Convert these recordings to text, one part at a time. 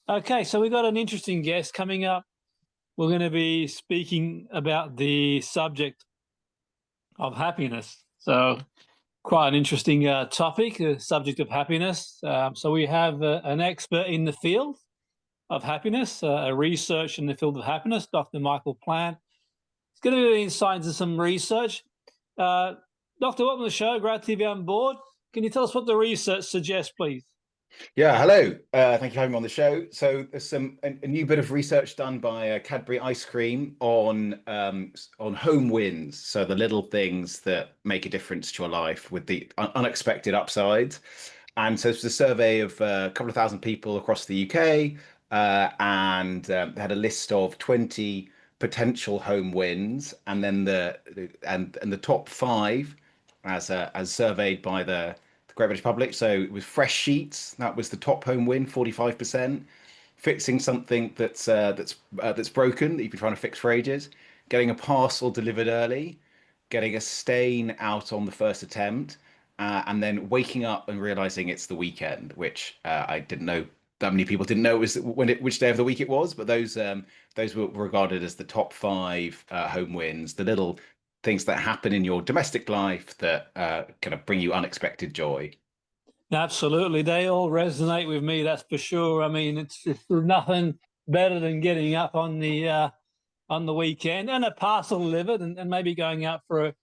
Okay, so we've got an interesting guest coming up. We're going to be speaking about the subject of happiness. So, quite an interesting topic, the subject of happiness. So, we have an expert in the field of happiness, a research in the field of happiness, Dr. Michael Plant. He's going to be insight into some research. Uh, Doctor, welcome to the show. Great to have you on board. Can you tell us what the research suggests, please? Yeah, hello. Thank you for having me on the show. So there's a new bit of research done by Cadbury Ice Cream on home wins. So the little things that make a difference to your life with the unexpected upsides. And so it's a survey of a couple of thousand people across the UK, and they had a list of 20 potential home wins, and then the top five as surveyed by the Great British Public. So it was fresh sheets. That was the top home win, 45%. Fixing something that's broken that you've been trying to fix for ages. Getting a parcel delivered early. Getting a stain out on the first attempt. And then waking up and realizing it's the weekend, which I didn't know that many people didn't know it was which day of the week it was. But those were regarded as the top five home wins. The little things that happen in your domestic life that kind of bring you unexpected joy. Absolutely. They all resonate with me, that's for sure. I mean, it's nothing better than getting up on the weekend and a parcel delivered and maybe going out for a.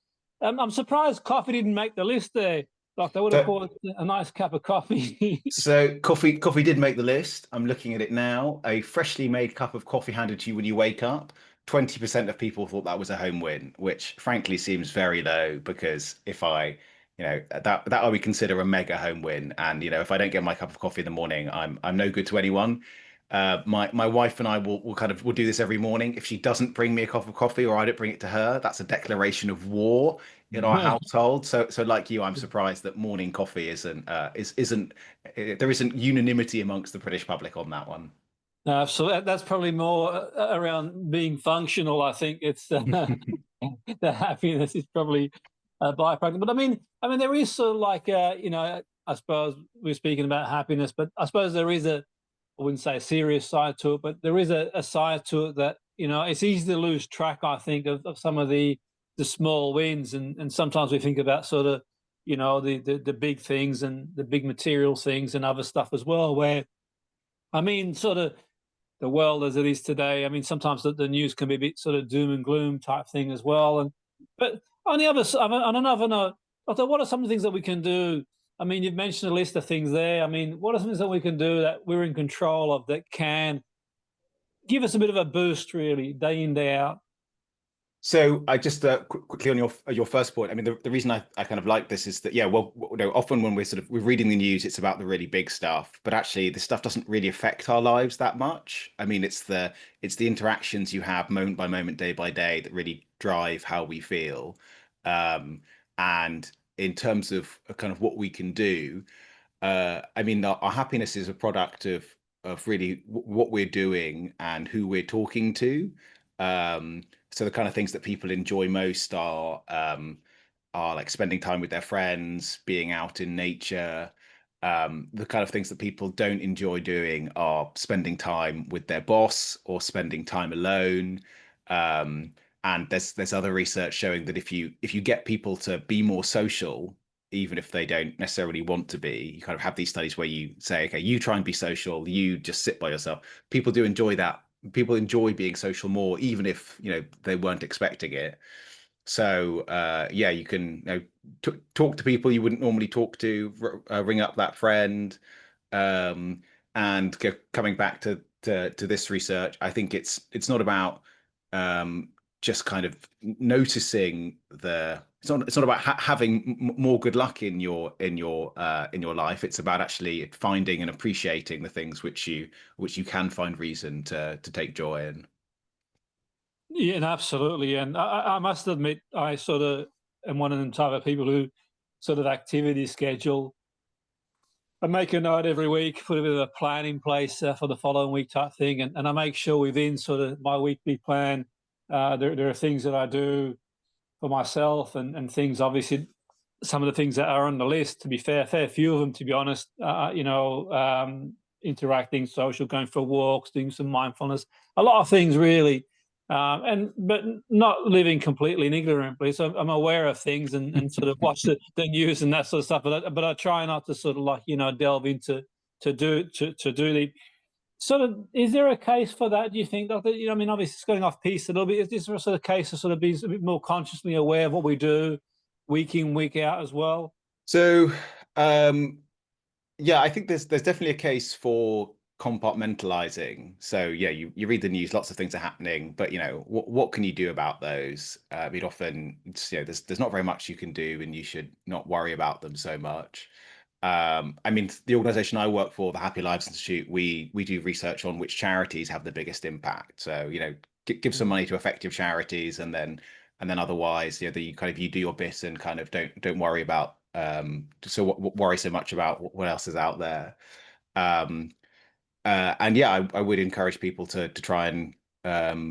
I'm surprised coffee didn't make the list there, Doctor. I would have So bought a nice cup of coffee. So coffee did make the list. I'm looking at it now. A freshly made cup of coffee handed to you when you wake up. 20% of people thought that was a home win, which frankly seems very low because if I, that I would consider a mega home win. And if I don't get my cup of coffee in the morning, I'm no good to anyone. My wife and I will do this every morning. If she doesn't bring me a cup of coffee or I don't bring it to her, that's a declaration of war in our household. So like you, I'm surprised that morning coffee isn't there isn't unanimity amongst the British public on that one. So that's probably more around being functional. I think it's the happiness is probably a byproduct. But I mean, there is sort of like I suppose we're speaking about happiness, but I suppose there is I wouldn't say a serious side to it, but there is a side to it that it's easy to lose track. I think of some of the small wins, and sometimes we think about sort of the big things and the big material things and other stuff as well. Where I mean, sort of the world as it is today. I mean, sometimes the news can be a bit sort of doom and gloom type thing as well. But on the other on another note, I thought, what are some of the things that we can do? I mean, you've mentioned a list of things there. I mean, what are some things that we can do that we're in control of that can give us a bit of a boost, really, day in, day out? So I just quickly on your first point. I mean, the reason I kind of like this is that often when we're reading the news, it's about the really big stuff, but actually this stuff doesn't really affect our lives that much. I mean, it's the interactions you have moment by moment, day by day that really drive how we feel. And in terms of kind of what we can do, I mean, our happiness is a product of really what we're doing and who we're talking to. So the kind of things that people enjoy most are like spending time with their friends, being out in nature. The kind of things that people don't enjoy doing are spending time with their boss or spending time alone. Um, and there's other research showing that if you get people to be more social, even if they don't necessarily want to be, you kind of have these studies where you say, okay, you try and be social, you just sit by yourself. People do enjoy that. People enjoy being social more, even if they weren't expecting it. So yeah, you can talk to people you wouldn't normally talk to, ring up that friend, um, and coming back to this research, I think it's not about just kind of noticing it's not about having more good luck in your life. It's about actually finding and appreciating the things which you can find reason to take joy in. Yeah, and absolutely. And I must admit, I sort of am one of them type of people who sort of activity schedule. I make a note every week, put a bit of a plan in place for the following week type thing, and I make sure within sort of my weekly plan, there are things that I do for myself and things. Obviously, some of the things that are on the list, to be fair, fair few of them, to be honest, interacting, social, going for walks, doing some mindfulness, a lot of things really. But not living completely ignorantly. So I'm aware of things and sort of watch the news and that sort of stuff. But I try not to sort of like, delve into to do the sort of. Is there a case for that? Do you think, Doctor? I mean, obviously it's going off piece a little bit. Is this a sort of case of sort of being a bit more consciously aware of what we do week in, week out as well? So, yeah, I think there's definitely a case for compartmentalizing. So yeah, you read the news, lots of things are happening, but what can you do about those? I mean, often there's not very much you can do, and you should not worry about them so much. I mean, the organization I work for, the Happy Lives Institute, we do research on which charities have the biggest impact. So give some money to effective charities, and then otherwise, you do your bit and kind of don't worry about worry so much about what else is out there. Um, and yeah, I would encourage people to try and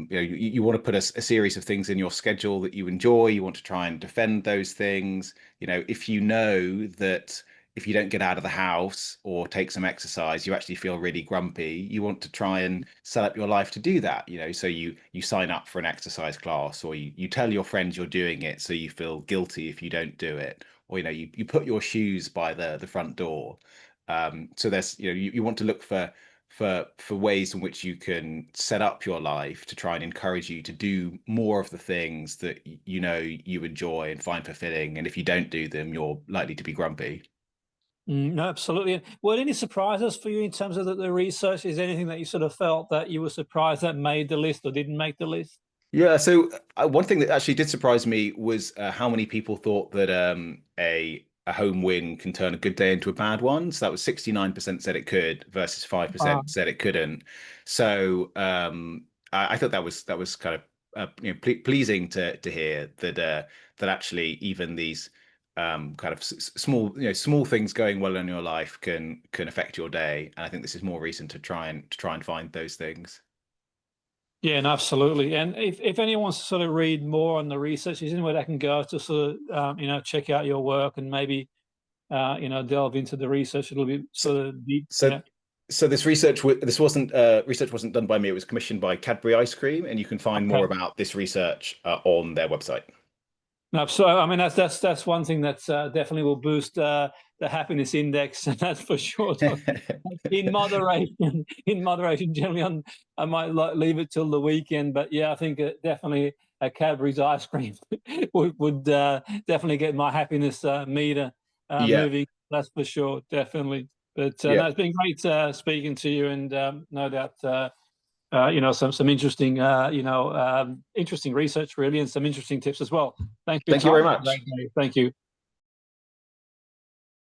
you want to put a series of things in your schedule that you enjoy. You want to try and defend those things. If you know that if you don't get out of the house or take some exercise, you actually feel really grumpy. You want to try and set up your life to do that. So you sign up for an exercise class, or you tell your friends you're doing it, so you feel guilty if you don't do it, or you put your shoes by the front door. So there's you want to look for ways in which you can set up your life to try and encourage you to do more of the things that you enjoy and find fulfilling. And if you don't do them, you're likely to be grumpy. No, absolutely. Were there any surprises for you in terms of the research? Is there anything that you sort of felt that you were surprised that made the list or didn't make the list? Yeah, so one thing that actually did surprise me was how many people thought that a home win can turn a good day into a bad one. So that was 69% said it could versus Wow. 5% said it couldn't. So I thought that was kind of pleasing to hear that actually even these kind of small things going well in your life can affect your day. And I think this is more reason to try and find those things. Yeah, no, absolutely. And if anyone wants to sort of read more on the research, is anywhere they can go to sort of check out your work and maybe delve into the research a little bit So, sort of deep. so Yeah. So this wasn't research wasn't done by me. It was commissioned by Cadbury Ice Cream, and you can find more Okay. about this research on their website. No, so I mean that's one thing that's definitely will boost the happiness index, and that's for sure. In moderation, in moderation. Generally, I might leave it till the weekend, but yeah, I think definitely a Cadbury's ice cream would definitely get my happiness meter Yeah, moving. That's for sure, definitely. But yeah. no, it's been great speaking to you, and no doubt some interesting interesting research really, and some interesting tips as well. Thanks for your Thank you time. very It's been much. great. Thank you.